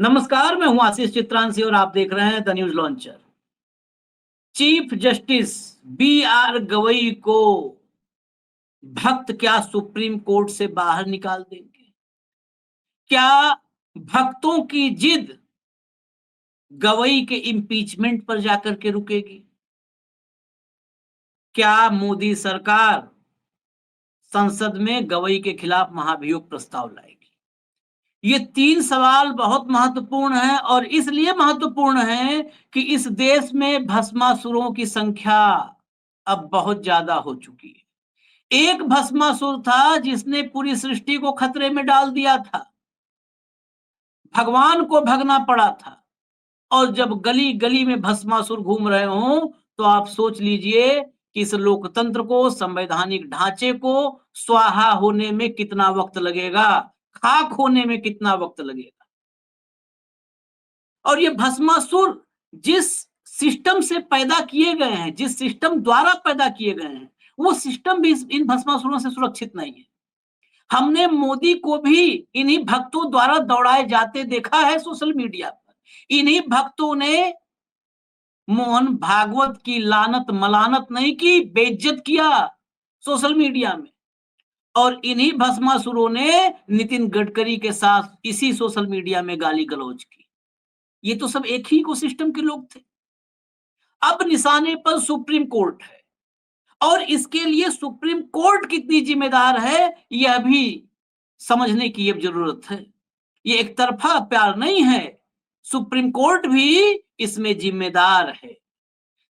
नमस्कार, मैं हूं आशीष चित्रांशी और आप देख रहे हैं the news launcher. Chief justice B R Gavai को भक्त क्या सुप्रीम कोर्ट से बाहर निकाल देंगे? क्या भक्तों की जिद गवई के इम्पीचमेंट पर जाकर के रुकेगी? क्या मोदी सरकार संसद में गवई के खिलाफ महाभियोग प्रस्ताव लाएगी? ये तीन सवाल बहुत महत्वपूर्ण हैं और इसलिए महत्वपूर्ण हैं कि इस देश में भस्मासुरों की संख्या अब बहुत ज्यादा हो चुकी है। एक भस्मासुर था जिसने पूरी सृष्टि को खतरे में डाल दिया था, भगवान को भगना पड़ा था। और जब गली गली में भस्मासुर घूम रहे हों तो आप सोच लीजिए कि इस लोकतंत्र को, संवैधानिक ढांचे को स्वाहा होने में कितना वक्त लगेगा, खाक होने में कितना वक्त लगेगा। और ये भस्मासुर जिस सिस्टम से पैदा किए गए हैं, जिस सिस्टम द्वारा पैदा किए गए हैं, वो सिस्टम भी इन भस्मासुरों से सुरक्षित नहीं है। हमने मोदी को भी इन्हीं भक्तों द्वारा दौड़ाए जाते देखा है सोशल मीडिया पर। इन्हीं भक्तों ने मोहन भागवत की लानत मलानत नहीं की, बेइज्जत किया सोशल मीडिया में। और इन्हीं भस्मासुरों ने नितिन गडकरी के साथ इसी सोशल मीडिया में गाली गलौज की। ये तो सब एक ही इकोसिस्टम के लोग थे। अब निशाने पर सुप्रीम कोर्ट है और इसके लिए सुप्रीम कोर्ट कितनी जिम्मेदार है यह भी समझने की अब जरूरत है। ये एक तरफा प्यार नहीं है, सुप्रीम कोर्ट भी इसमें जिम्मेदार है।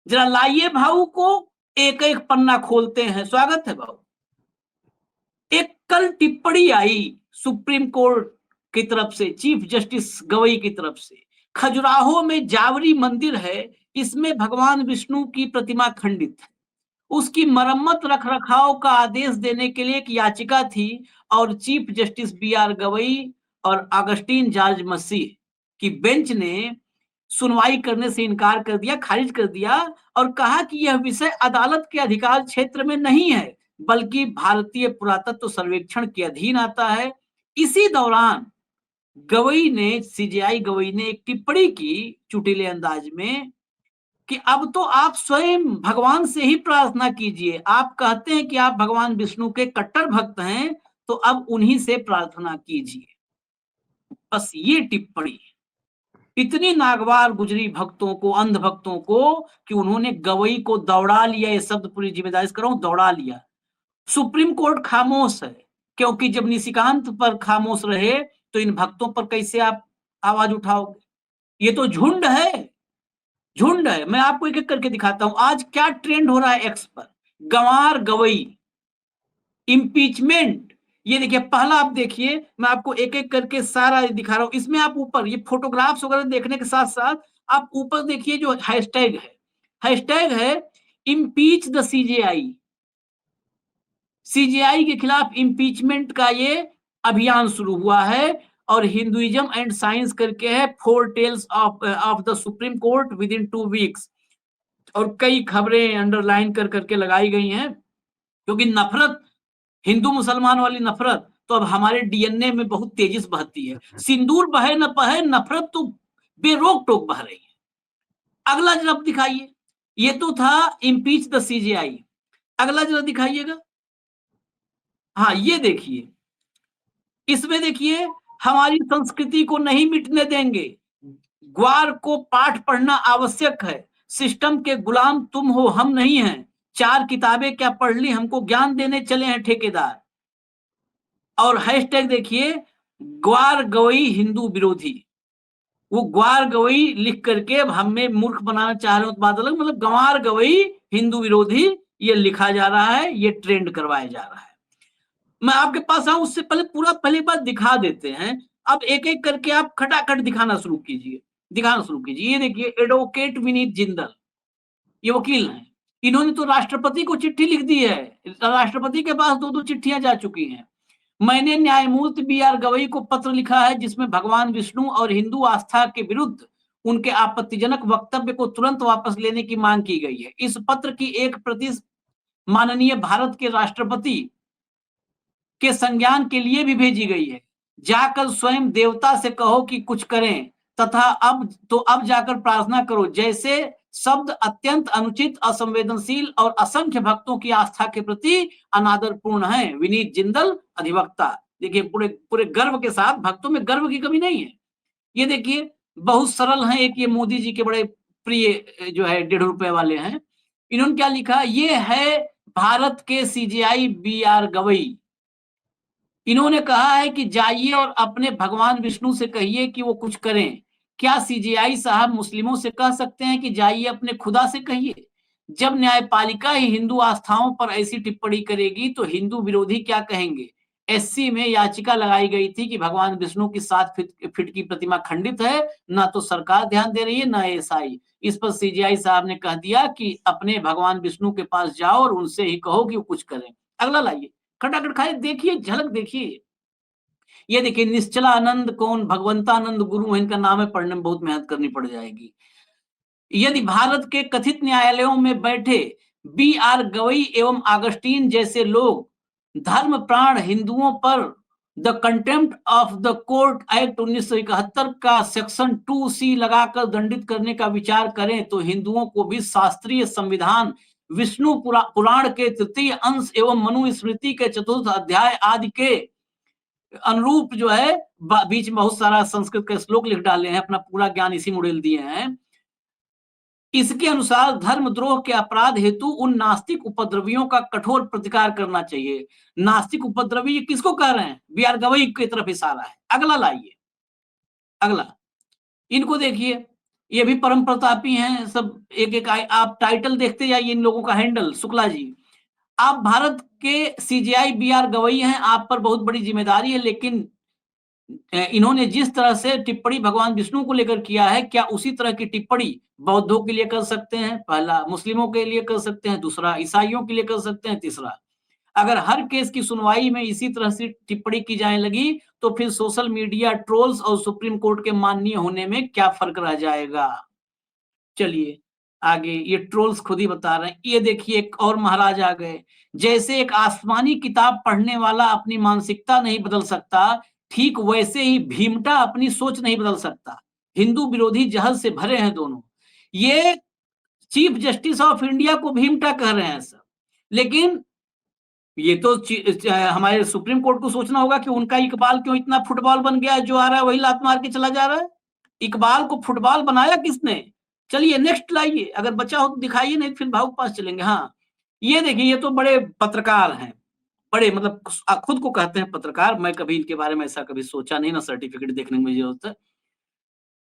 जरा लाइए भाऊ को एक एक पन्ना खोलते हैं। स्वागत है भाऊ। एक कल टिप्पणी आई सुप्रीम कोर्ट की तरफ से, चीफ जस्टिस गवई की तरफ से। खजुराहो में जावरी मंदिर है, इसमें भगवान विष्णु की प्रतिमा खंडित है। उसकी मरम्मत रख रखाव का आदेश देने के लिए एक याचिका थी और chief justice B R Gavai और अगस्टीन जॉर्ज मसीह की बेंच ने सुनवाई करने से इनकार कर दिया, खारिज कर दिया और कहा कि यह विषय अदालत के अधिकार क्षेत्र में नहीं है बल्कि भारतीय पुरातत्व सर्वेक्षण के अधीन आता है। इसी दौरान गवई ने, सीजेआई गवई ने एक टिप्पणी की चुटीले अंदाज में कि अब तो आप स्वयं भगवान से ही प्रार्थना कीजिए। आप कहते हैं कि आप भगवान विष्णु के कट्टर भक्त हैं, तो अब उन्हीं से प्रार्थना कीजिए। बस ये टिप्पणी इतनी नागवार गुजरी भक्तों को, अंध भक्तों को, कि उन्होंने गवई को दौड़ा लिया। ये शब्द पूरी जिम्मेदारी से कर रहा हूं, दौड़ा लिया। सुप्रीम कोर्ट खामोश है क्योंकि जब निशिकांत पर खामोश रहे तो इन भक्तों पर कैसे आप आवाज उठाओगे? ये तो झुंड है, झुंड है। मैं आपको एक एक करके दिखाता हूं आज क्या ट्रेंड हो रहा है एक्स पर। गंवार गवई, इम्पीचमेंट। ये देखिए, पहला आप देखिए, मैं आपको एक एक करके सारा दिखा रहा हूं। इसमें आप ऊपर ये फोटोग्राफ्स वगैरह देखने के साथ साथ आप ऊपर देखिए जो हैशटैग है, हैशटैग है इम्पीच द सीजेआई। सीजेआई के खिलाफ इम्पीचमेंट का ये अभियान शुरू हुआ है और हिंदुइज्म एंड साइंस करके है, 4 tells of the supreme court within 2 weeks. और कई खबरें अंडरलाइन कर करके लगाई गई हैं क्योंकि नफरत, हिंदू मुसलमान वाली नफरत तो अब हमारे डीएनए में बहुत तेजी से बहती है। सिंदूर बहे न बहे, नफरत तो बेरोक टोक बह रही है। अगला जरा दिखाइए, ये तो था इम्पीच द सीजेआई। अगला जरा दिखाइएगा। हाँ, ये देखिए, इसमें देखिए, हमारी संस्कृति को नहीं मिटने देंगे, ग्वार को पाठ पढ़ना आवश्यक है, सिस्टम के गुलाम तुम हो, हम नहीं हैं, 4 किताबें क्या पढ़ ली, हमको ज्ञान देने चले हैं ठेकेदार। और हैशटैग देखिए, ग्वार गवई हिंदू विरोधी। वो ग्वार गवई लिख करके अब हमें मूर्ख बनाना चाह रहे हो तो बात अलग, मतलब गंवार गवई हिंदू विरोधी ये लिखा जा रहा है, ये ट्रेंड करवाया जा रहा है। मैं आपके पास आऊं उससे पहले पूरा पहले बात दिखा देते हैं। अब एक एक करके आप खटाखट दिखाना शुरू कीजिए, दिखाना शुरू कीजिए। ये देखिए, एडवोकेट विनीत जिंदल, ये वकील हैं। इन्होंने तो राष्ट्रपति को चिट्ठी लिख दी है, राष्ट्रपति के पास 2-2 चिट्ठियां जा चुकी हैं। मैंने न्यायमूर्ति बी आर गवई को पत्र लिखा है जिसमें भगवान विष्णु और हिंदू आस्था के विरुद्ध उनके आपत्तिजनक वक्तव्य को तुरंत वापस लेने की मांग की गई है। इस पत्र की एक प्रति माननीय भारत के राष्ट्रपति के संज्ञान के लिए भी भेजी गई है। जाकर स्वयं देवता से कहो कि कुछ करें, तथा अब जाकर प्रार्थना करो, जैसे शब्द अत्यंत अनुचित, असंवेदनशील और असंख्य भक्तों की आस्था के प्रति अनादरपूर्ण है। विनीत जिंदल, अधिवक्ता। देखिए पूरे पूरे गर्व के साथ, भक्तों में गर्व की कमी नहीं है। ये देखिए बहुत सरल है। एक ये मोदी जी के बड़े प्रिय जो है 1.5 रुपए वाले हैं। इन्होंने क्या लिखा, ये है भारत के सीजेआई बी.आर. गवई। इन्होंने कहा है कि जाइए और अपने भगवान विष्णु से कहिए कि वो कुछ करें। क्या सीजेआई साहब मुस्लिमों से कह सकते हैं कि जाइए अपने खुदा से कहिए? जब न्यायपालिका ही हिंदू आस्थाओं पर ऐसी टिप्पणी करेगी तो हिंदू विरोधी क्या कहेंगे? एससी में याचिका लगाई गई थी कि भगवान विष्णु की 7 फीट की प्रतिमा खंडित है, ना तो सरकार ध्यान दे रही है, ना एएसआई। इस पर सीजेआई साहब ने कह दिया कि अपने भगवान विष्णु के पास जाओ और उनसे ही कहो कि वो कुछ करें। अगला लाइए, खटाखट खाए, देखिए झलक देखिए। ये देखिए निश्चलानंद कौन, भगवंतानंद गुरु है, इनका नाम है, पढ़ने में बहुत मेहनत करनी पड़ जाएगी। यदि भारत के कथित न्यायालयों में बैठे बी.आर. गवई एवं आगस्टीन जैसे लोग धर्म प्राण हिंदुओं पर the contempt of the court act 1971 का सेक्शन 2C लगाकर दंडित करने का विचार करें तो हिंदुओं को भी शास्त्रीय संविधान, विष्णु पुराण के 3य अंश एवं मनुस्मृति के 4th अध्याय आदि के अनुरूप जो है, बीच में बहुत सारा संस्कृत के श्लोक लिख डाले हैं, अपना पूरा ज्ञान इसी मॉडल दिए हैं। इसके अनुसार धर्मद्रोह के अपराध हेतु उन नास्तिक उपद्रवियों का कठोर प्रतिकार करना चाहिए। नास्तिक उपद्रवी किसको कह रहे हैं? बी.आर. गवई की तरफ इशारा है। अगला लाइए, अगला इनको देखिए, ये भी परम प्रतापी हैं सब। एक एक आप टाइटल देखते जाइए इन लोगों का। हैंडल, शुक्ला जी, आप भारत के सीजेआई बी.आर. गवई हैं, आप पर बहुत बड़ी जिम्मेदारी है, लेकिन इन्होंने जिस तरह से टिप्पणी भगवान विष्णु को लेकर किया है, क्या उसी तरह की टिप्पणी बौद्धों के लिए कर सकते हैं? पहला, मुस्लिमों के लिए कर सकते हैं, दूसरा ईसाइयों के लिए कर सकते हैं, तीसरा, अगर हर केस की सुनवाई में इसी तरह से टिप्पणी की जाने लगी तो फिर सोशल मीडिया ट्रोल्स और सुप्रीम कोर्ट के माननीय होने में क्या फर्क रह जाएगा? चलिए आगे, ये ट्रोल्स खुद ही बता रहे हैं। ये देखिए एक और महाराज आ गए। जैसे एक आसमानी किताब पढ़ने वाला अपनी मानसिकता नहीं बदल सकता, ठीक वैसे ही भीमटा अपनी सोच नहीं बदल सकता। हिंदू विरोधी जहल से भरे हैं दोनों। ये चीफ जस्टिस ऑफ इंडिया को भीमटा कह रहे हैं सर, लेकिन ये तो हमारे सुप्रीम कोर्ट को सोचना होगा कि उनका इकबाल क्यों इतना फुटबॉल बन गया है, जो आ रहा है वही लात मार के चला जा रहा है। इकबाल को फुटबॉल बनाया किसने? चलिए नेक्स्ट लाइए, अगर बचा हो तो दिखाइए, नहीं फिर भाव पास चलेंगे। हाँ, ये देखिए, ये तो बड़े पत्रकार हैं, बड़े मतलब खुद को कहते हैं पत्रकार। मैं कभी इनके बारे में ऐसा कभी सोचा नहीं, ना सर्टिफिकेट देखने में जरूरत है।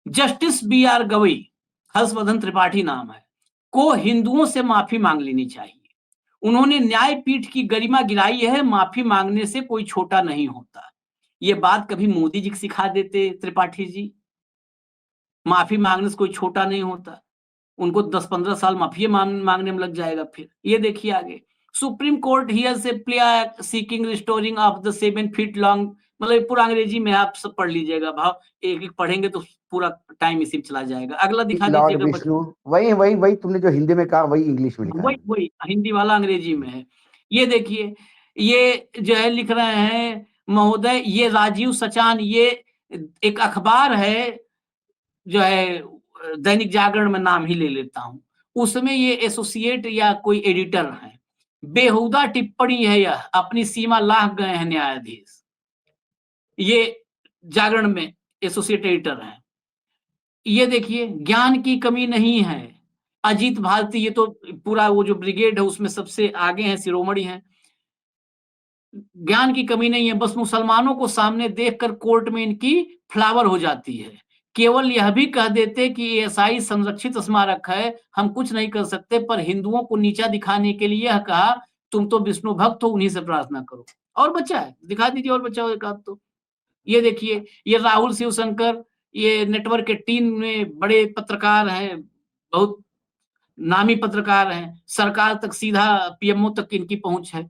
Justice BR. गवई, हर्षवर्धन त्रिपाठी नाम है, को हिंदुओं से माफी मांग लेनी चाहिए। उन्होंने न्यायपीठ की गरिमा गिराई है, माफी मांगने से कोई छोटा नहीं होता। ये बात कभी मोदी जी को सिखा देते त्रिपाठी जी, माफी मांगने से कोई छोटा नहीं होता। उनको 10-15 साल माफी मांगने में लग जाएगा फिर। ये देखिए आगे, supreme court hears a plea seeking restoring of the 7 feet long, मतलब पूरा अंग्रेजी में आप सब पढ़ लीजिएगा भाव, एक एक पढ़ेंगे तो पूरा टाइम इसी में चला जाएगा। अगला दिखा लॉर्ड दीजिएगा। विष्णु, वही वही वही तुमने जो हिंदी में कहा वही इंग्लिश में लिखा वही है। वही हिंदी वाला अंग्रेजी में है। ये देखिए, ये जो है लिख रहे हैं महोदय, ये राजीव सचान, ये एक अखबार है जो है, दैनिक जागरण में नाम ही ले लेता हूं, उसमें ये एसोसिएट या कोई एडिटर है। बेहुदा टिप्पणी है यह, अपनी सीमा लांघ गए हैं न्यायाधीश। ये जागरण में एसोसिएट एडिटर है। ये देखिए, ज्ञान की कमी नहीं है। अजीत भारती, ये तो पूरा वो जो ब्रिगेड है उसमें सबसे आगे हैं, शिरोमणि हैं। ज्ञान की कमी नहीं है, बस मुसलमानों को सामने देखकर कोर्ट में इनकी फ्लावर हो जाती है। केवल यह भी कह देते कि एएसआई संरक्षित स्मारक है, हम कुछ नहीं कर सकते, पर हिंदुओं को नीचा दिखाने के लिए यह कहा, तुम तो विष्णु भक्त हो, उन्हीं से प्रार्थना करो। और बच्चा है, दिखा दीजिए और बच्चा हो एक आध तो। ये देखिए, ये राहुल शिवशंकर, ये नेटवर्क के टीम में बड़े पत्रकार हैं, बहुत नामी पत्रकार हैं, सरकार तक सीधा पीएमओ तक इनकी पहुंच है।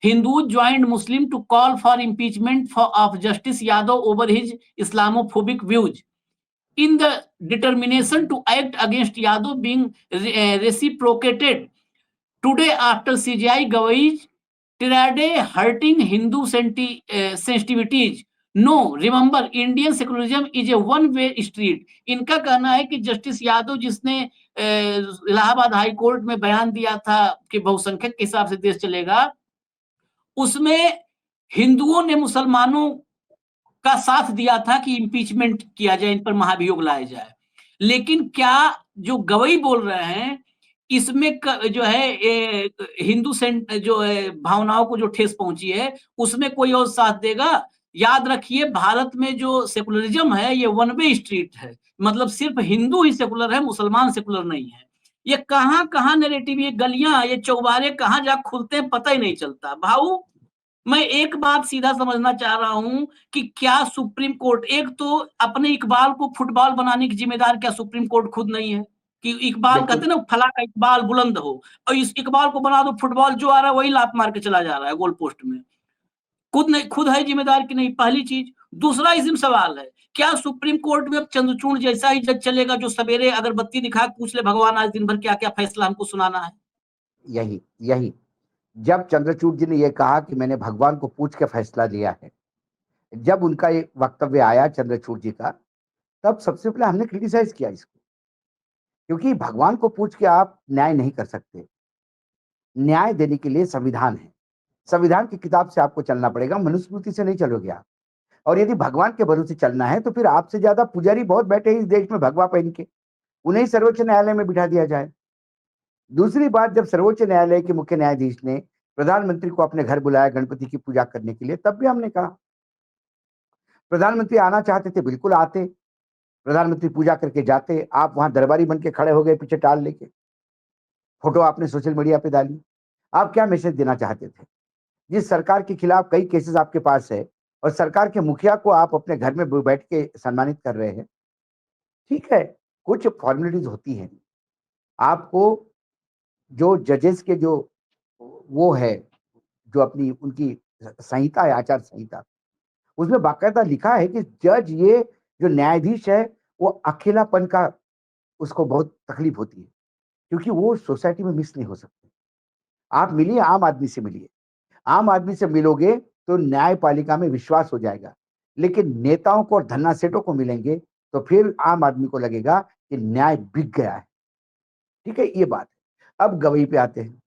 Hindus joined Muslim to call for impeachment of Justice Yadav over his Islamophobic views. In the determination to act against Yadav being reciprocated today after CJI Gawai's tirade hurting Hindu sensitivities, no, remember Indian secularism is a one way street. इनका कहना है कि justice Yadav जिसने Allahabad high court में बयान दिया था कि बहुसंख्यक के हिसाब से देश चलेगा, उसमें हिंदुओं ने मुसलमानों का साथ दिया था कि इम्पीचमेंट किया जाए, इन पर महाभियोग लाया जाए। लेकिन क्या जो गवई बोल रहे हैं इसमें जो है हिंदू जो है भावनाओं को जो ठेस पहुंची है उसमें कोई और साथ देगा? याद रखिए, भारत में जो सेकुलरिज्म है ये वन वे स्ट्रीट है, मतलब सिर्फ हिंदू ही सेकुलर है, मुसलमान सेकुलर नहीं है। ये कहां नैरेटिव, ये गलियां, ये चौबारे कहां जा खुलते हैं पता ही नहीं चलता। भाऊ, मैं एक बात सीधा समझना चाह रहा हूं कि क्या सुप्रीम कोर्ट, एक तो अपने इकबाल को फुटबॉल बनाने की जिम्मेदार क्या सुप्रीम कोर्ट खुद नहीं है? कि इकबाल कहते बिल्कुल। हैं ना, फला का इकबाल बुलंद हो, और इस इकबाल को बना दो फुटबॉल, जो आ रहा है वही लात मार के चला जा रहा है गोल पोस्ट में। खुद नहीं, खुद है जिम्मेदार कि नहीं, पहली चीज। दूसरा इसमें सवाल है, क्या सुप्रीम कोर्ट में अब चंद्रचूड़ जैसा ही जज चलेगा जो सवेरे अगरबत्ती दिखा पूछ ले भगवान आज दिन भर क्या क्या फैसला हमको सुनाना है? यही यही जब चंद्रचूड़ जी ने यह कहा कि मैंने भगवान को पूछ के फैसला लिया है, जब उनका ये वक्तव्य आया चंद्रचूड़ जी का, तब सबसे पहले हमने क्रिटिसाइज किया इसको, क्योंकि भगवान को पूछ के आप न्याय नहीं कर सकते। न्याय देने के लिए संविधान है, संविधान की किताब से आपको चलना पड़ेगा, मनुस्मृति से नहीं चलोगे आप। और यदि भगवान के भरोसे चलना है तो फिर आपसे ज्यादा पुजारी बहुत बैठे हैं इस देश में भगवा पहन के, उन्हें सर्वोच्च न्यायालय में बिठा दिया जाए। दूसरी बात, जब सर्वोच्च न्यायालय के मुख्य न्यायाधीश ने प्रधानमंत्री को अपने घर बुलाया गणपति की पूजा करने के लिए, तब भी हमने कहा प्रधानमंत्री आना चाहते थे बिल्कुल आते, प्रधानमंत्री पूजा करके जाते, आप वहां दरबारी बन के खड़े हो गए पीछे टाल लेके, फोटो आपने सोशल मीडिया पे डाली। आप क्या मैसेज देना चाहते थे? जिस सरकार के खिलाफ कई केसेस आपके पास है और सरकार के मुखिया को आप अपने घर में बैठ के सम्मानित कर रहे हैं, ठीक है, कुछ फॉर्मेलिटीज होती हैं। आपको जो जजेस के जो वो है, जो अपनी उनकी संहिता है, आचार संहिता, उसमें बाकायदा लिखा है कि जज, ये जो न्यायाधीश है, वो अकेलापन का उसको बहुत तकलीफ होती है, क्योंकि वो सोसाइटी में मिस नहीं हो सकते। आप मिलिए, आम आदमी से मिलिए, आम आदमी से मिलोगे तो न्यायपालिका में विश्वास हो जाएगा। लेकिन नेताओं को और धन्नासेठों को मिलेंगे तो फिर आम आदमी को लगेगा कि न्याय बिक गया है। ठीक है, ये बात है। अब गवई पे आते हैं।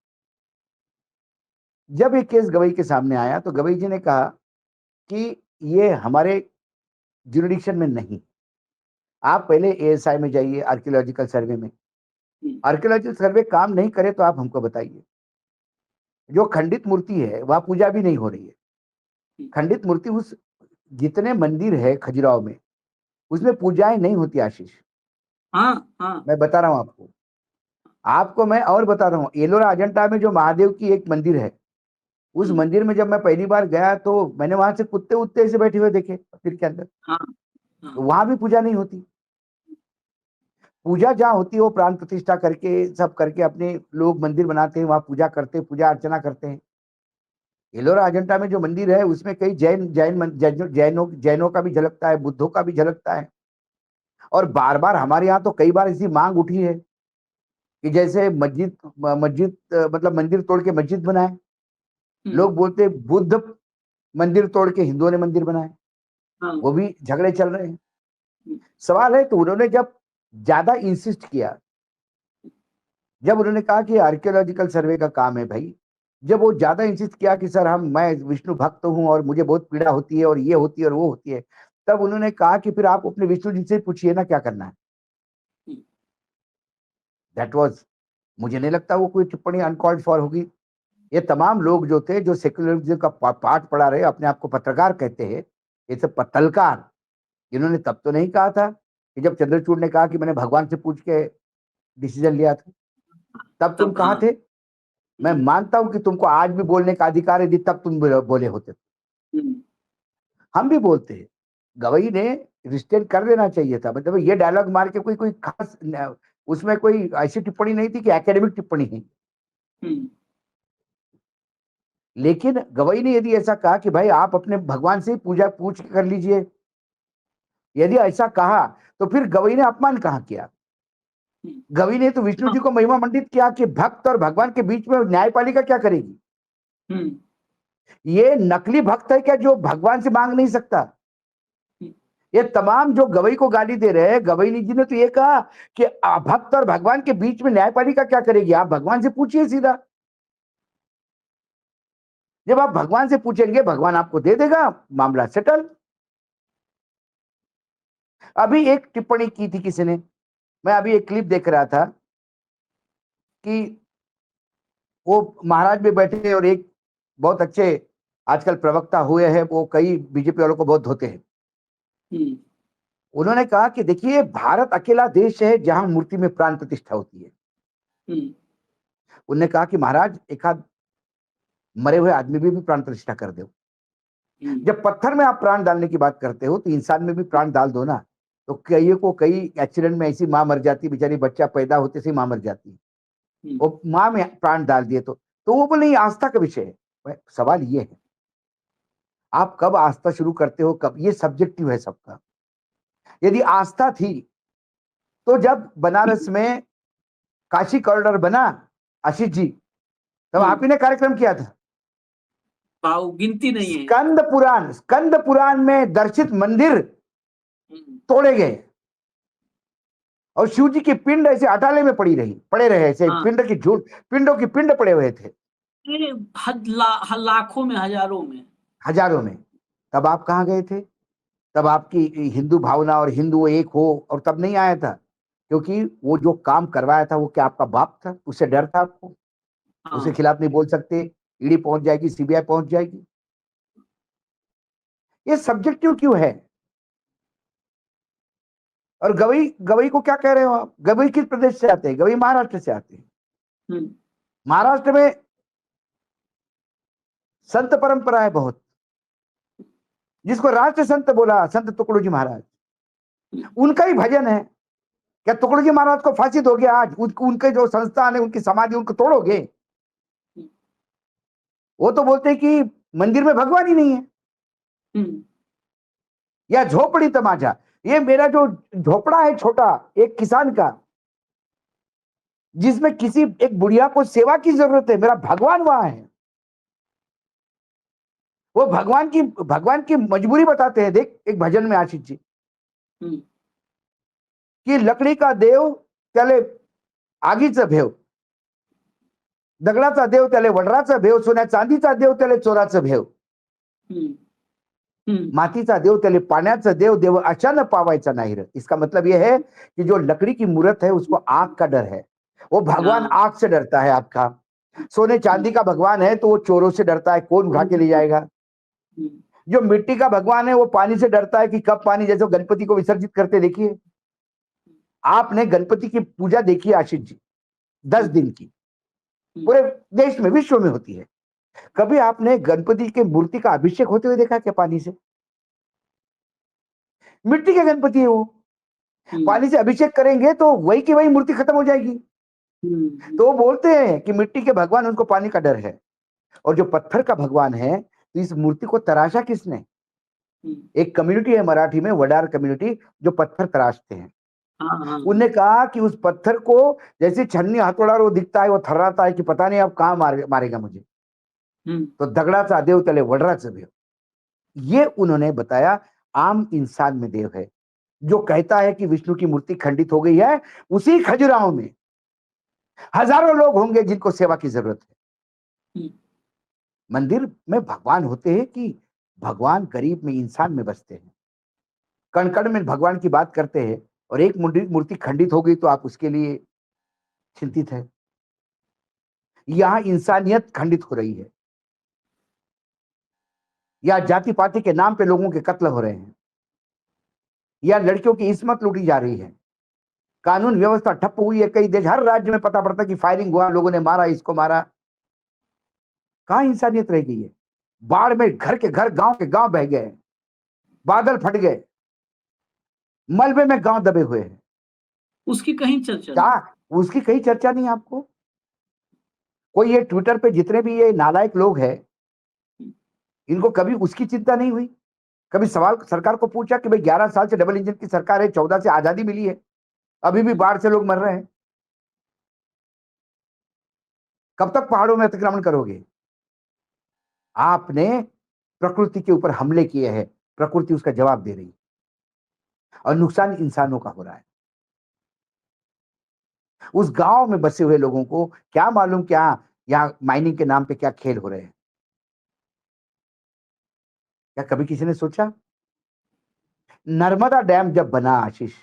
जब ये केस गवई के सामने आया तो गवई जी ने कहा कि ये हमारे जुरिडिक्शन में नहीं, आप पहले एएसआई में जाइए, आर्कियोलॉजिकल सर्वे में। आर्कियोलॉजिकल सर्वे काम नहीं करे तो आप हमको बताइए। जो खंडित मूर्ति है वहां पूजा भी नहीं हो रही है। खंडित मूर्ति, उस जितने मंदिर है खजुराहो में, उसमें पूजाएं नहीं होती आशीष। हाँ हाँ मैं बता रहा हूं आपको, आपको मैं और बता रहा हूं, एलोरा अजंता में जो महादेव की एक मंदिर है, उस मंदिर में जब मैं पहली बार गया तो मैंने वहां से कुत्ते उत्ते ऐसे बैठे हुए देखे मंदिर के अंदर, हाँ तो हाँ वहां भी पूजा नहीं होती। पूजा जहाँ होती है वो प्राण प्रतिष्ठा करके सब करके अपने लोग मंदिर बनाते हैं, वहां पूजा करते हैं, पूजा अर्चना करते हैं। एलोरा अजंता में जो मंदिर है उसमें कई जैनों का भी झलकता है, बुद्धों का भी झलकता है। और बार बार हमारे यहाँ तो कई बार ऐसी मांग उठी है कि जैसे मस्जिद मस्जिद मतलब मंदिर तोड़ के मस्जिद बनाए। लोग बोलते हैं बुद्ध मंदिर तोड़ के हिंदुओं ने मंदिर बनाए, हाँ वो भी झगड़े चल रहे हैं। सवाल है, तो उन्होंने जब ज्यादा इंसिस्ट किया, जब उन्होंने कहा कि आर्कियोलॉजिकल सर्वे का काम है भाई, जब वो ज्यादा इंसिस्ट किया कि सर मैं विष्णु भक्त हूं और मुझे बहुत पीड़ा होती है और ये होती है और वो होती है, तब उन्होंने कहा कि फिर आप अपने विष्णु जी से पूछिए ना क्या करना है। दैट वाज, मुझे नहीं लगता वो कोई टिप्पणी अनकॉल्ड फॉर होगी। ये तमाम लोग जो थे, जो सेक्युलरिज्म का पाठ पढ़ा रहे, अपने आप को पत्रकार कहते हैं, ये सब पत्तलकार, इन्होंने तब तो नहीं कहा था कि जब चंद्रचूड़ ने कहा कि मैंने भगवान से पूछ के डिसीजन लिया था, तब तुम तब कहाँ हाँ थे? मैं मानता हूं कि तुमको आज भी बोलने का अधिकार है, यदि तब तुम बोले होते। हम भी बोलते हैं, गवई ने रिस्ट्रेन कर देना चाहिए था, मतलब ये डायलॉग मार के कोई कोई खास उसमें कोई ऐसी टिप्पणी नहीं थी कि एकेडमिक टिप्पणी है। लेकिन गवई ने यदि ऐसा कहा कि भाई आप अपने भगवान से ही पूजा पूछ कर लीजिए, यदि ऐसा कहा तो फिर गवई ने अपमान कहां किया? गवई ने तो विष्णु जी को महिमा मंडित किया कि भक्त और भगवान के बीच में न्यायपालिका क्या करेगी? ये नकली भक्त है क्या जो भगवान से मांग नहीं सकता? ये तमाम जो गवई को गाली दे रहे हैं, गवई जी ने तो ये कहा कि भक्त और भगवान के बीच में न्यायपालिका क्या करेगी? आप भगवान से पूछिए सीधा। जब आप भगवान से पूछेंगे, भगवान आपको दे देगा, मामला सेटल। अभी एक टिप्पणी की थी किसी ने, मैं अभी एक क्लिप देख रहा था कि वो महाराज में बैठे और एक बहुत अच्छे आजकल प्रवक्ता हुए हैं, वो कई बीजेपी वालों को बहुत धोते हैं। हम्म, उन्होंने कहा कि देखिए, भारत अकेला देश है जहां मूर्ति में प्राण प्रतिष्ठा होती है। हम्म, उन्होंने कहा कि महाराज, एक आध मरे हुए आदमी भी प्राण प्रतिष्ठा कर दो। हम्म, जब पत्थर में आप प्राण डालने की बात करते हो तो इंसान में भी प्राण डाल दो ना। तो कई एक्सीडेंट में ऐसी मां मर जाती, बेचारी बच्चा पैदा होते से मां मर जाती, हम्म, वो मां में प्राण डाल दिए तो वो बोले ये आस्था का विषय है। सवाल ये है, आप कब आस्था शुरू करते हो, कब? ये सब्जेक्टिव है सबका। यदि आस्था थी तो जब बनारस में काशी कॉरिडोर बना, आशीष जी, तब आप ही ने कार्यक्रम किया था। पाओ गिनती नहीं है। स्कंद पुराण में दर्शित मंदिर हम्म, तोड़े गए और शिव जी की पिंड ऐसे अटाले में पड़े रहे, ऐसे हाँ, पिंडों की पिंड पड़े हुए थे, ये लाखों में, हजारों में। हजारों में। तब आप कहाँ गए थे? तब आपकी हिंदू भावना और हिंदू एक हो, और तब नहीं आया था, क्योंकि वो जो काम करवाया था वो क्या आपका बाप था? उससे डर था आपको? उसके हाँ, खिलाफ नहीं बोल सकते, ईडी पहुंच जाएगी, सीबीआई पहुंच जाएगी। ये सब्जेक्टिव क्यों है? और गवई गवई को क्या कह रहे हो आप? गवई किस प्रदेश से आते हैं? गवई महाराष्ट्र से आते हैं। हम्म, महाराष्ट्र में संत परंपरा है बहुत, जिसको राष्ट्र संत बोला संत तुकडोजी महाराज, उनका ही भजन है। क्या तुकडोजी महाराज को फांसी दोगे आज? उनके जो संस्थान है, उनकी समाधि, उनको तोड़ोगे? वो तो बोलते हैं कि मंदिर में भगवान ही नहीं है, हम्म, या झोपड़ी तमाचा। ये मेरा जो झोपड़ा है छोटा, एक किसान का, जिसमें किसी एक बुढ़िया को सेवा की जरूरत है, मेरा भगवान वहां है। वो भगवान की मजबूरी बताते हैं। देख, एक भजन में आशीष जी, हम्म, की लकड़ी का देव त्याले आगीचं भेव, दगडाचा देव त्याले वडराचा भेव, सोन्या चांदीचा देव त्याले चोराचं भेव, हम्म, हम्म, मातीचा देव त्याले पाण्याचा देव, देव अचानक पावायचा नाही रे। इसका मतलब यह है कि जो लकड़ी की मूर्त है उसको आग का डर है, वो भगवान हाँ, आग से डरता है आपका। सोने चांदी का भगवान है तो वो चोरों से डरता है, कौन उठा के ले जाएगा। हम्म, जो मिट्टी का भगवान है वो पानी से डरता है कि कब पानी, जैसे गणपति को विसर्जित करते देखिए आपने, गणपति की पूजा देखिए आशीष जी, 10 दिन की, पूरे देश में, विश्व में होती है। कभी आपने गणपति के मूर्ति का अभिषेक होते हुए देखा क्या पानी से? मिट्टी के गणपति है वो, हम्म, पानी से अभिषेक करेंगे तो वही की वही मूर्ति खत्म हो जाएगी। हम्म, तो वो बोलते हैं कि मिट्टी के भगवान, उनको पानी का डर है। और जो पत्थर का भगवान है, तो इस मूर्ति को तराशा किसने? हम्म, एक कम्युनिटी है मराठी में, वडार कम्युनिटी, जो पत्थर तराशते हैं। हाँ, हाँ, उनने कहा कि उस पत्थर को जैसे छन्नी हथौड़ा वो दिखता है, वो थर्राता है कि पता नहीं अब कहां मारेगा मुझे। हम्म, तो दगडाचा देव त्याले वडराचं देव, ये उन्होंने बताया। आम इंसान में देव है, जो कहता है कि विष्णु की मूर्ति खंडित हो गई है, उसी खजुराहो में हजारों लोग होंगे जिनको सेवा की जरूरत है। हम्म, मंदिर में भगवान होते हैं कि भगवान गरीब में, इंसान में बसते हैं। कण कण में भगवान की बात करते हैं, और एक मूर्ति खंडित हो गई तो आप उसके लिए चिंतित है। यहां इंसानियत खंडित हो रही है, या जाति पाति के नाम पे लोगों के कत्ल हो रहे हैं, या लड़कियों की इस्मत लूटी जा रही है, कानून व्यवस्था ठप हुई है। कई देश, हर राज्य में पता पड़ता कि फायरिंग हुआ, लोगों ने मारा, इसको मारा। कहां इंसानियत रह गई है? बाढ़ में घर के घर, गांव के गांव बह गए, बादल फट गए, मलबे में गांव दबे हुए हैं। उसकी कहीं चर्चा क्या नहीं। उसकी कहीं चर्चा नहीं आपको? कोई ये ट्विटर पे जितने भी ये नालायक लोग हैं, इनको कभी उसकी चिंता नहीं हुई? कभी सवाल सरकार को पूछा कि भाई 11 साल से डबल इंजन की सरकार है, 14 से आजादी मिली है, अभी भी बाढ़ से लोग मर रहे हैं, कब तक पहाड़ों में अतिक्रमण करोगे? आपने प्रकृति के ऊपर हमले किए हैं, प्रकृति उसका जवाब दे रही है। और नुकसान इंसानों का हो रहा है। उस गांव में बसे हुए लोगों को क्या मालूम क्या यहाँ माइनिंग के नाम पे क्या खेल हो रहे हैं। क्या कभी किसी ने सोचा? नर्मदा डैम जब बना आशीष,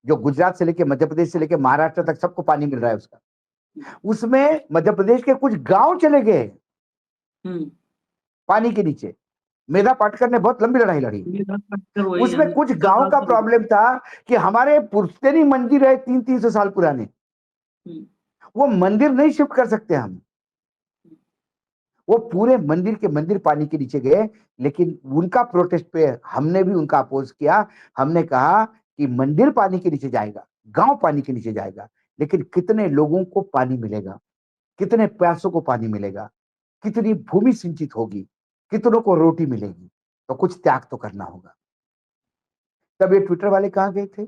जो गुजरात से लेके मध्य प्रदेश से लेके महाराष्ट्र तक सबको पानी मिल रहा है उसका, उसमें मध्य प्रदेश के कुछ गांव चले गए हम्म। पानी के नीचे। मेधा पाटकर ने बहुत लंबी लड़ाई लड़ी। ये बात पटकर वही उसमें हम कुछ 10 गांव साल का से। प्रॉब्लम था कि हमारे पुश्तैनी मंदिर है 300-300 साल पुराने, हम्म, वो मंदिर नहीं शिफ्ट कर सकते हम। वो पूरे मंदिर के मंदिर पानी के नीचे गए, लेकिन उनका प्रोटेस्ट पे हमने भी उनका अपोज किया। हमने कहा कि मंदिर पानी के नीचे जाएगा, गांव पानी के नीचे जाएगा, लेकिन कितने लोगों को पानी मिलेगा, कितने प्यासों को पानी मिलेगा, कितनी भूमि सिंचित होगी, कितनों को रोटी मिलेगी, तो कुछ त्याग तो करना होगा। तब ये ट्विटर वाले कहां गए थे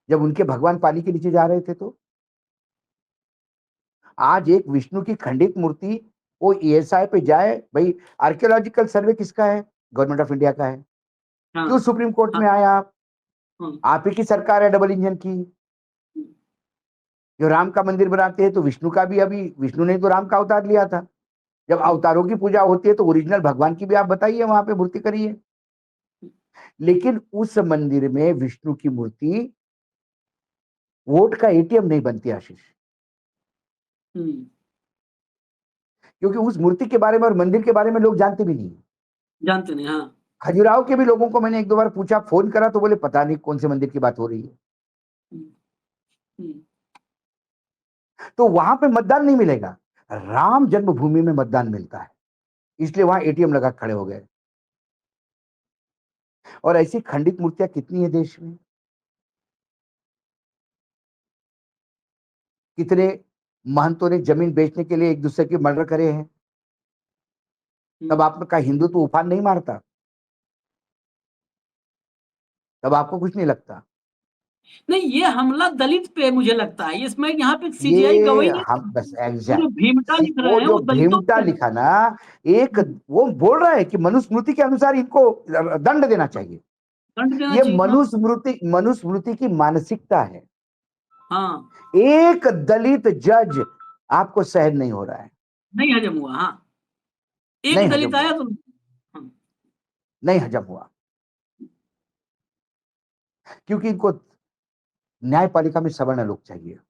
जब उनके भगवान पानी के नीचे जा रहे थे? तो आज एक विष्णु की खंडित मूर्ति वो ईएसआई पे जाए, भाई आर्कियोलॉजिकल सर्वे किसका है? गवर्नमेंट ऑफ इंडिया का है। हाँ क्यों सुप्रीम कोर्ट हाँ में आए आप? हाँ, आप ही की सरकार है डबल इंजन की। जो राम का मंदिर बनाते हैं तो विष्णु का भी, अभी विष्णु ने तो राम का अवतार लिया था। जब अवतारों की पूजा होती है तो ओरिजिनल भगवान की भी आप बताइए, वहां पे मूर्ति करिए। लेकिन उस मंदिर में विष्णु की मूर्ति वोट का एटीएम नहीं बनती आशीष, हम्म, क्योंकि उस मूर्ति के बारे में और मंदिर के बारे में लोग जानते भी नहीं। जानते नहीं। हाँ। खजुराहो के भी लोगों को मैंने एक दो बार पूछा, फोन करा तो बोले पता नहीं कौन से मंदिर की बात हो रही है। हम्म, हम्म, तो वहां पे मतदान नहीं मिलेगा, राम जन्मभूमि में मतदान मिलता है, इसलिए वहां एटीएम लगा खड़े हो गए। और ऐसी खंडित मूर्तियां कितनी है देश में? कितने महंतों ने जमीन बेचने के लिए एक दूसरे की मर्डर करे हैं। तब आपका हिंदू तो उफान नहीं मारता, तब आपको कुछ नहीं लगता। नहीं, ये हमला दलित पे मुझे लगता है, इसमें यहाँ पे सीजीआई ये गवाही नहीं हम कर बस रही। वो जो एग्जैक्ट भीमटा लिख रहे वो हैं जो वो दलितों भीमटा पे है। लिखा ना, एक वो बोल रहा है कि मनुस्मृति के अनुसार इनको दंड देना चाहिए। दंड देना ये चाहिए था। मनुस्मृति की मानसिकता है। हाँ, एक दलित जज आपको सहन नहीं हो रहा है, नहीं हजम हुआ। हाँ, एक नहीं हजम दलित आया हुआ, तो। हाँ, नहीं हजम हुआ, क्योंकि इनको न्यायपालिका में सवर्ण लोग चाहिए। सब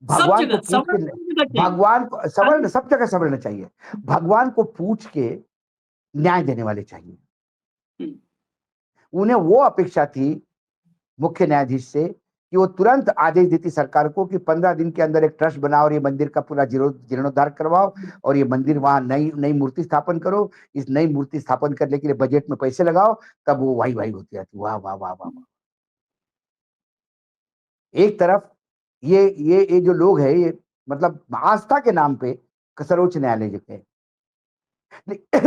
भगवान को जगह पूछ के, सवर्ण सब जगह चाहिए। भगवान को सवर्ण खाली। सब जगह सवर्ण चाहिए। भगवान को पूछ के न्याय देने वाले चाहिए। हम्म, उन्हें वो अपेक्षा थी मुख्य न्यायाधीश से कि वो तुरंत आदेश देती सरकार को कि 15 दिन के अंदर एक ट्रस्ट बनाओ और ये मंदिर का पूरा जीर्णोद्धार करवाओ और ये मंदिर वहां नई नई मूर्ति स्थापन करो। इस नई मूर्ति स्थापन करने के लिए बजट में पैसे लगाओ। तब वो वाही वाही होती रहती, वाह वाह वाह वाह वाह। एक तरफ ये जो लोग हैं, ये मतलब आस्था के नाम पे सर्वोच्च न्यायालय के,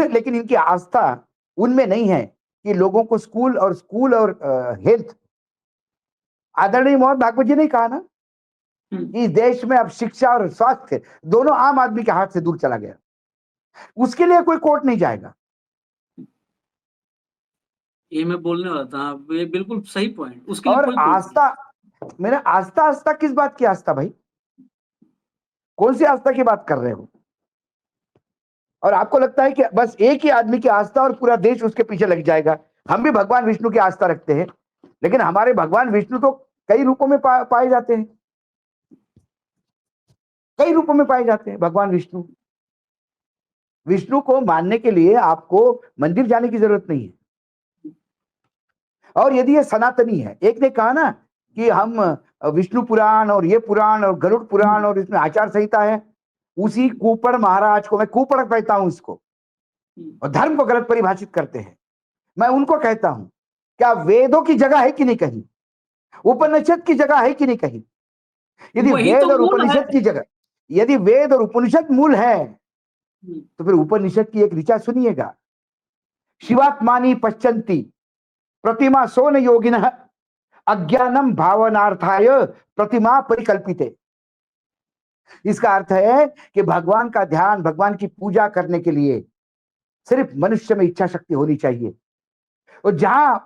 लेकिन इनकी आस्था उनमें नहीं है कि लोगों को स्कूल और हेल्थ। आदरणीय मोहन भागवत जी ने कहा ना हम्म, कि इस देश में अब शिक्षा और स्वास्थ्य दोनों आम आदमी के हाथ से दूर चला गया, उसके लिए कोई कोर्ट नहीं जाएगा। ये मैं बोलने वाला था। हाँ, ये बिल्कुल सही पॉइंट, उसके लिए और कोई कोर्ट नहीं। आस्था, मेरे आस्था आस्था किस बात की आस्था भाई? कौन सी आस्था की बात कर रहे हो? और आपको लगता है कि बस एक ही आदमी की आस्था और पूरा देश उसके पीछे लग जाएगा? हम भी भगवान विष्णु की आस्था रखते हैं, लेकिन हमारे भगवान विष्णु तो कई रूपों में पाए जाते हैं, कई रूपों में पाए जाते हैं भगवान विष्णु। विष्णु को मानने के लिए आपको मंदिर जाने की जरूरत नहीं है। और यदि ये सनातनी है, एक ने कहा ना कि हम विष्णु पुराण और ये पुराण और गरुड़ पुराण और इसमें आचार संहिता है, उसी कुपड़ महाराज को, मैं कुपड़ कहता हूं इसको, और धर्म को गलत परिभाषित करते हैं। मैं उनको कहता हूं, क्या वेदों की जगह है कि नहीं कहीं? उपनिषद की जगह है कि नहीं कहीं? यदि वही तो वेद और मूल है। उपनिषद की जगह, यदि वेद और उपनिषद मूल है, तो फिर उपनिषद की एक ऋचा सुनिएगा, शिवात्मानि पश्यन्ति प्रतिमा सोन योगिनः अज्ञानम भावनार्थाय प्रतिमा परिकल्पिते। इसका अर्थ है कि भगवान का ध्यान, भगवान की पूजा करने के लिए सिर्फ मनुष्य में इच्छा शक्ति होनी चाहिए। और जहां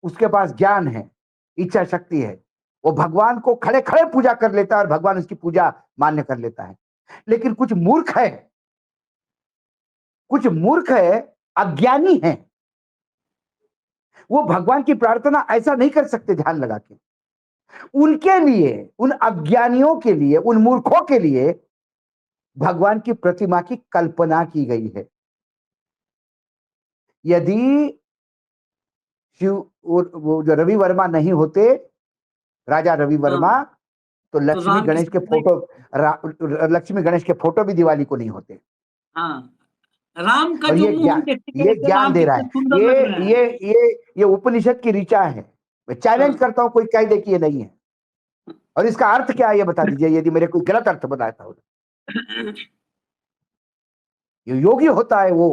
उसके पास ज्ञान है, इच्छा शक्ति है, वो भगवान को खड़े खड़े पूजा कर लेता है और भगवान उसकी पूजा मान्य कर लेता है। लेकिन कुछ मूर्ख है, अज्ञानी है, वो भगवान की प्रार्थना ऐसा नहीं कर सकते ध्यान लगा के। उनके लिए, उन अज्ञानियों के लिए, उन मूर्खों के लिए भगवान की प्रतिमा की कल्पना की गई है। यदि शिव वो जो रवि वर्मा नहीं होते, राजा रवि हाँ, वर्मा, तो तो लक्ष्मी राम की गणेश के स्थापना लक्ष्मी गणेश के फोटो भी दिवाली को नहीं होते। हाँ, राम का और जो मुंह हम देखते ये कहते ज्ञान राम दे रहा कितने है। सुंदर ये लग रहे हैं। ये उपनिषद की ऋचा है। मैं चैलेंज हाँ, करता हूं, कोई कह दे कि ये नहीं है। और इसका अर्थ क्या है ये बता दीजिए, यदि मेरे कोई गलत अर्थ बताता हो। जो योगी होता है वो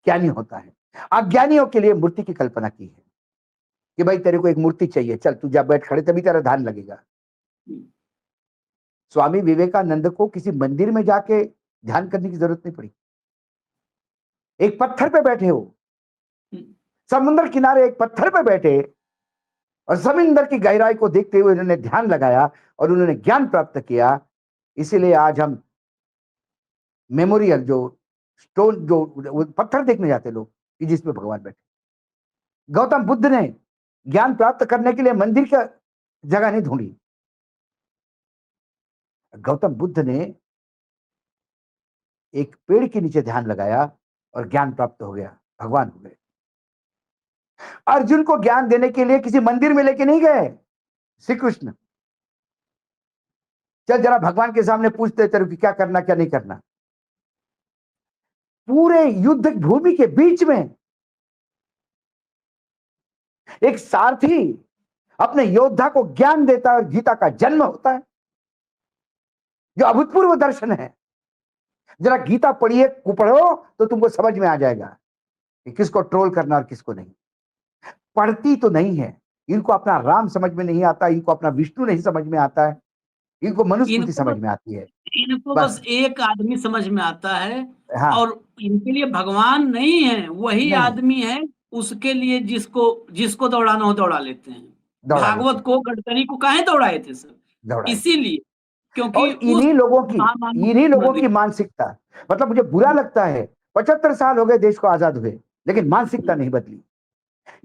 ज्ञानी होता है। अज्ञानियों के लिए मूर्ति की कल्पना की है कि भाई तेरे को एक मूर्ति चाहिए, चल तू जा बैठ खड़े, तभी तेरा ध्यान लगेगा। स्वामी विवेकानंद को किसी मंदिर में जाके ध्यान करने की जरूरत नहीं पड़ी। एक पत्थर पे बैठे हो, समुद्र किनारे एक पत्थर पे बैठे और समुद्र की गहराई को देखते हुए उन्होंने ध्यान लगाया और उन्होंने ज्ञान प्राप्त किया। इसीलिए आज हम मेमोरियल जो स्टोन, जो वो पत्थर देखने जाते लोग कि जिसमें भगवान बैठे। गौतम बुद्ध ने ज्ञान प्राप्त करने के लिए मंदिर का जगह नहीं ढूंढी। गौतम बुद्ध ने एक पेड़ के नीचे ध्यान लगाया और ज्ञान प्राप्त हो गया, भगवान हो गए। अर्जुन को ज्ञान देने के लिए किसी मंदिर में लेके नहीं गए श्री कृष्ण। चल जरा भगवान के सामने पूछते तेरे को क्या करना क्या नहीं करना। पूरे युद्ध भूमि के बीच में एक सारथी अपने योद्धा को ज्ञान देता है और गीता का जन्म होता है, जो अभूतपूर्व दर्शन है। जरा गीता पढ़िए, पढ़ो तो तुमको समझ में आ जाएगा कि किसको ट्रोल करना और किसको नहीं। पढ़ती तो नहीं है, इनको अपना राम समझ में नहीं आता, इनको अपना विष्णु नहीं समझ में आता है, इनको मनुस्मृति इनको समझ बस में आती है इनको बस। बस एक आदमी समझ में आता है। हाँ, और इनके लिए भगवान नहीं है, वही नहीं, आदमी है। उसके लिए जिसको जिसको दौड़ाना हो दौड़ा लेते हैं। दौड़ा लेते भागवत हैं, को, गडकरी को काहे दौड़ाए थे सर? दौड़ाए। इसीलिए, क्योंकि और उस महामानव इन्हीं को लोगों नदी। की मानसिकता, मतलब मुझे बुरा लगता है, 75 साल हो गए देश को आजाद हुए, लेकिन मानसिकता नहीं बदली।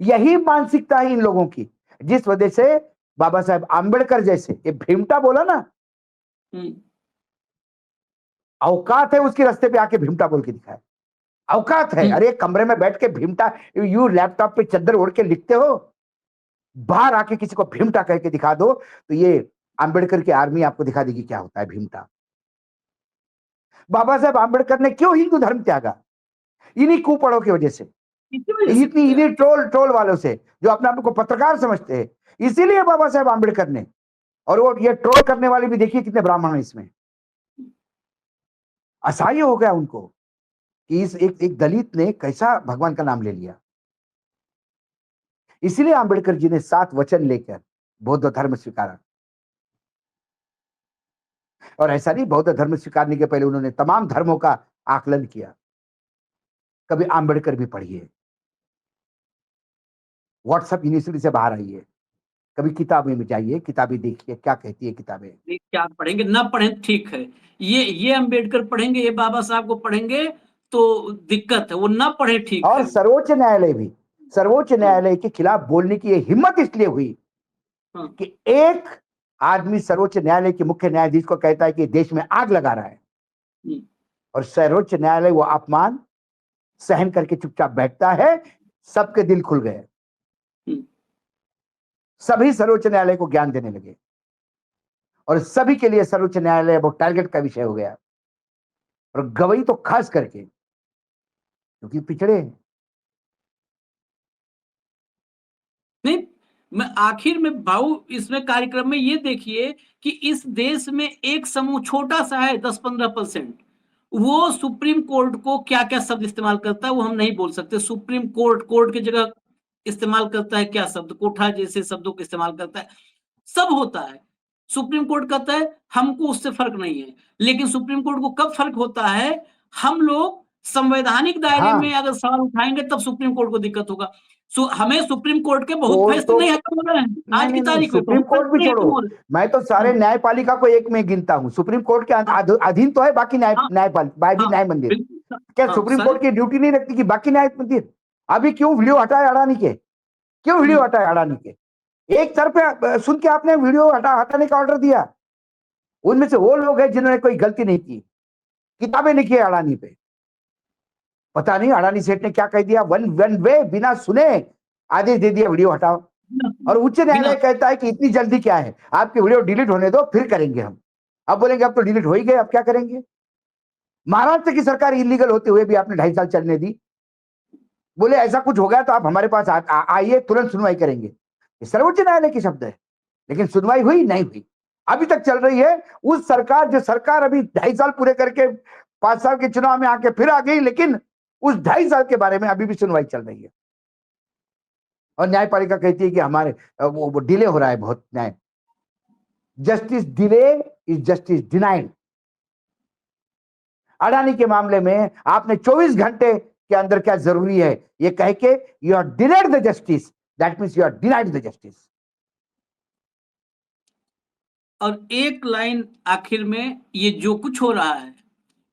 यही मानसिकता है इन लोगों की, जिस वजह से बाबा साहेब आंबेडकर जैसे, ये भीमटा बोला ना, हम्म, औकात है उसके रास्ते पे आके भीमटा बोल के दिखाए। औकात है, अरे कमरे में बैठ के भीमटा, यू लैपटॉप पे चादर ओढ़ के लिखते हो, बाहर आके किसी को भीमटा कह के दिखा दो तो ये आंबेडकर की आर्मी आपको दिखा देगी क्या होता है भीमटा। बाबा साहेब आंबेडकर ने क्यों हिंदू धर्म त्यागा? इन्हीं कुपड़ों की वजह से, इसी वजह से इन्हीं ट्रोल ट्रोल वालों से, जो अपने आप को पत्रकार समझते हैं। इसीलिए बाबा साहेब आंबेडकर ने, और वो ये ट्रोल करने वाले भी देखिए कितने ब्राह्मण हैं इसमें। असह्य हो गया उनको कि इस एक दलित ने कैसा भगवान का नाम ले लिया। इसीलिए आंबेडकर जी ने 7 वचन लेकर बौद्ध धर्म स्वीकारा। और ऐसा नहीं, बौद्ध धर्म स्वीकारने के पहले उन्होंने तमाम धर्मों का आकलन किया। कभी आंबेडकर भी पढ़िए, व्हाट्सएप यूनिवर्सिटी से बाहर आइए, कभी किताबें में जाइए, किताबें देखिए क्या कहती है किताबें। क्या पढ़ेंगे ना पढ़ें ठीक है। ये अम्बेडकर पढ़ेंगे, ये बाबा साहब को पढ़ेंगे तो दिक्कत है, वो ना पढ़े ठीक और है। सर्वोच्च न्यायालय भी, सर्वोच्च न्यायालय के खिलाफ बोलने की ये हिम्मत इसलिए हुई हाँ, कि एक आदमी सर्वोच्च न्यायालय के मुख्य न्यायाधीश को कहता है कि देश में आग लगा रहा है, और सर्वोच्च न्यायालय वो अपमान सहन करके चुपचाप बैठता है। सबके दिल खुल गए, सभी सर्वोच्च न्यायालय को ज्ञान देने लगे, और सभी के लिए सर्वोच्च न्यायालय वो टारगेट का विषय हो गया। और गवई तो खास करके, क्योंकि पिछड़े हैं। नहीं, मैं आखिर में भाऊ इसमें कार्यक्रम में ये देखिए कि इस देश में एक समूह छोटा सा है, 10-15%, वो सुप्रीम कोर्ट को क्या क्या शब्द इस्तेमाल करता है वो हम नहीं बोल सकते। सुप्रीम कोर्ट, कोर्ट की जगह इस्तेमाल करता है क्या शब्द, कोठा जैसे शब्दों को इस्तेमाल करता है। सब होता है। सुप्रीम कोर्ट कहता है हमको उससे फर्क नहीं है, लेकिन सुप्रीम कोर्ट को कब फर्क होता है, हम लोग संवैधानिक दायरे हाँ, में अगर सवाल उठाएंगे तब सुप्रीम कोर्ट को दिक्कत होगा। हमें सुप्रीम कोर्ट के बहुत कोर्ट फैसले तो नहीं खत्म हो रहे हैं, नहीं आज की नहीं नहीं, तारीख में सुप्रीम बहुत कोर्ट भी फैसले नहीं खत्म हो छोड़ो, रहे। मैं तो सारे न्यायपालिका को एक में गिनता हूँ। सुप्रीम कोर्ट के हाँ अधीन तो है बाकी हाँ न्यायपालिका, भी हाँ न्याय मंदिर। बिल्कुल क्या हाँ सुप्रीम सारे। कोर्ट की ड्यूटी नहीं रखती कि बाकी न्याय मंदिर? अभी क्यों वीडियो हटाए अडानी के? क्यों वीडियो हटाए अडानी के? एक तरफ सुन के आपने वीडियो हटाने का ऑर्डर दिया। उनमें से वो लोग हैं जिन्होंने कोई गलती नहीं की, किताबें लिखी है अडानी पे। पता नहीं अडानी सेठ ने क्या कह दिया, वन वन वे बिना सुने आदेश दे दिया वीडियो हटाओ। और उच्च न्यायालय कहता है कि इतनी जल्दी क्या है, आपके वीडियो डिलीट होने दो फिर करेंगे हम। अब बोलेंगे अब तो डिलीट हो ही गए, अब क्या करेंगे? महाराष्ट्र की सरकार इलीगल होते हुए भी आपने 2.5 साल चलने दी। बोले ऐसा कुछ हो गया तो आप हमारे पास आइए, तुरंत सुनवाई करेंगे। ये सर्वोच्च न्यायालय के शब्द है। लेकिन सुनवाई हुई नहीं हुई, अभी तक चल रही है। उस सरकार, जो सरकार अभी 2.5 साल पूरे करके 5 साल के चुनाव में आके फिर आ गई, लेकिन उस 2.5 साल के बारे में अभी भी सुनवाई चल रही है। और न्यायपालिका कहती है कि हमारे वो डिले हो रहा है बहुत न्याय। Justice delay is justice denied. Adani के मामले में आपने 24 घंटे के अंदर क्या जरूरी है ये कह के you are denied the justice, that means you are denied the justice. और एक लाइन आखिर में, ये जो कुछ हो रहा है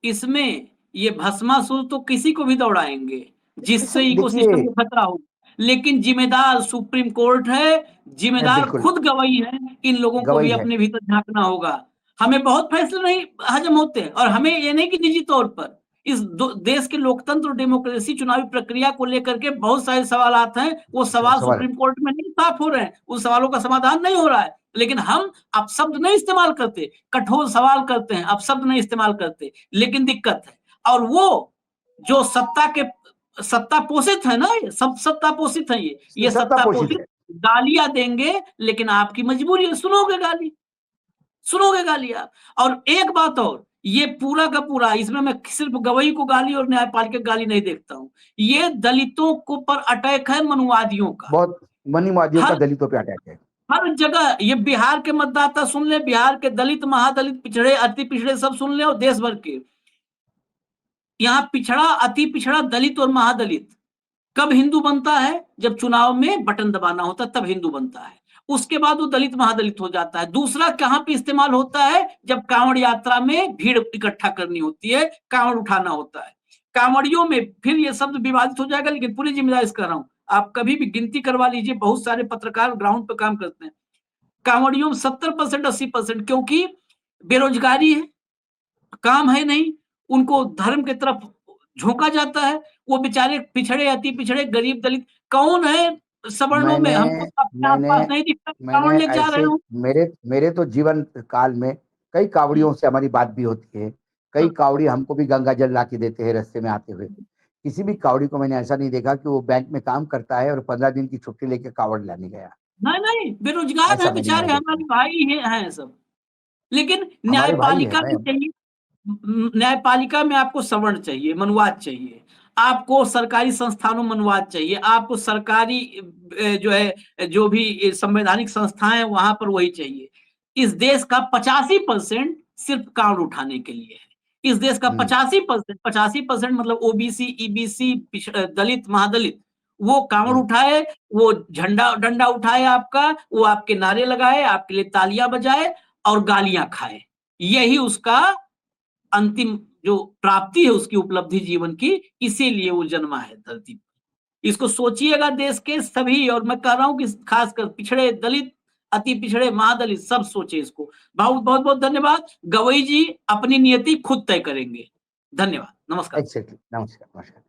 इसमें ये भस्मासुर तो किसी को भी दौड़ाएंगे जिससे इकोसिस्टम देखिए, को खतरा हो, लेकिन जिम्मेदार सुप्रीम कोर्ट है, जिम्मेदार बिल्कुल खुद गवाही है। इन लोगों को भी गवाही है। अपने भीतर झांकना होगा। हमें बहुत फैसले नहीं हजम होते, और हमें ये नहीं कि निजी तौर पर इस देश के लोकतंत्र और डेमोक्रेसी चुनावी प्रक्रिया को लेकर के बहुत सारे सवाल आते हैं, वो सवाल सवाल सुप्रीम कोर्ट में नहीं साफ हो रहे हैं, उन सवालों का समाधान नहीं हो रहा है। लेकिन हम अपशब्द नहीं इस्तेमाल करते, कठोर सवाल करते हैं, अपशब्द नहीं इस्तेमाल करते, लेकिन दिक्कत है। और वो जो सत्ता पोषित है ना, ये सब सत्ता पोषित है, ये सत्ता सत्ता पोषित पोषित है। गालियां देंगे, लेकिन आपकी मजबूरी है, सुनोगे गाली, सुनोगे गाली आप। और एक बात और, ये पूरा का पूरा, इसमें मैं सिर्फ गवई को गाली और न्यायपालिका गाली नहीं देखता हूं, ये दलितों को पर अटैक है, मनुवादियों का। बहुत मनीवादियों का हर दलितों पे अटैक है। हर जगह ये बिहार के मतदाता सुन ले, बिहार के दलित, महादलित, पिछड़े, अति पिछड़े सब सुन ले, और देश भर के। यहाँ पिछड़ा, अति पिछड़ा, दलित और महादलित कब हिंदू बनता है? जब चुनाव में बटन दबाना होता है तब हिंदू बनता है, उसके बाद वो दलित महादलित हो जाता है। दूसरा कहां पे इस्तेमाल होता है? जब कांवड़ यात्रा में भीड़ इकट्ठा करनी होती है, कांवड़ उठाना होता है, कांवड़ियों में फिर ये शब्द विवादित हो जाएगा, लेकिन पूरी जिम्मेदारी से कर रहा हूं। आप कभी भी गिनती करवा लीजिए, बहुत सारे पत्रकार ग्राउंड पे काम करते हैं, कांवड़ियों में 70% 80%, क्योंकि बेरोजगारी है, काम है नहीं, उनको धर्म की तरफ झोंका जाता है। वो बेचारे पिछड़े, अति पिछड़े, गरीब, दलित कौन है सवर्णों में? मैंने हमको तो अपने मैंने आसपास नहीं दिखता, मैंने कांवड़ लेके जा रहे ऐसे, हो। मेरे मेरे तो जीवन काल में कई कावड़ियों से हमारी बात भी होती है। कई कावड़ी हमको भी गंगा जल ला के देते हैं रास्ते में आते हुए। किसी भी कावड़ी को मैंने ऐसा नहीं देखा कि वो बैंक में काम करता है और 15 दिन की छुट्टी लेके कावड़ लाने गया। नहीं नहीं, बेरोजगार ऐसा है मैंने नहीं बेचारे, देखा। हमारे भाई हैं सब। लेकिन हमारे भाई न्यायपालिका है। भी चाहिए, न्यायपालिका में आपको सवर्ण चाहिए, मनुवाद चाहिए, आपको सरकारी संस्थानों में मनुवाद चाहिए, आपको सरकारी जो है, जो भी संवैधानिक संस्थाएं हैं वहां पर वही चाहिए। इस देश का 85% सिर्फ कांवड़ उठाने के लिए है। इस देश का 85% मतलब ओबीसी, ईबीसी, दलित, महादलित, वो कांवड़ उठाए, वो झंडा डंडा उठाए आपका, वो आपके नारे लगाए, आपके लिए तालियां बजाए और गालियां खाए। यही उसका अंतिम जो प्राप्ति है, उसकी उपलब्धि जीवन की, इसीलिए वो जन्मा है धरती पर। इसको सोचिएगा, देश के सभी, और मैं कह रहा हूं कि खासकर पिछड़े, दलित, अति पिछड़े, महादलित सब सोचे इसको। बहुत बहुत बहुत धन्यवाद। गवई जी अपनी नियति खुद तय करेंगे। धन्यवाद, नमस्कार। एग्जैक्टली, नमस्कार नमस्कार।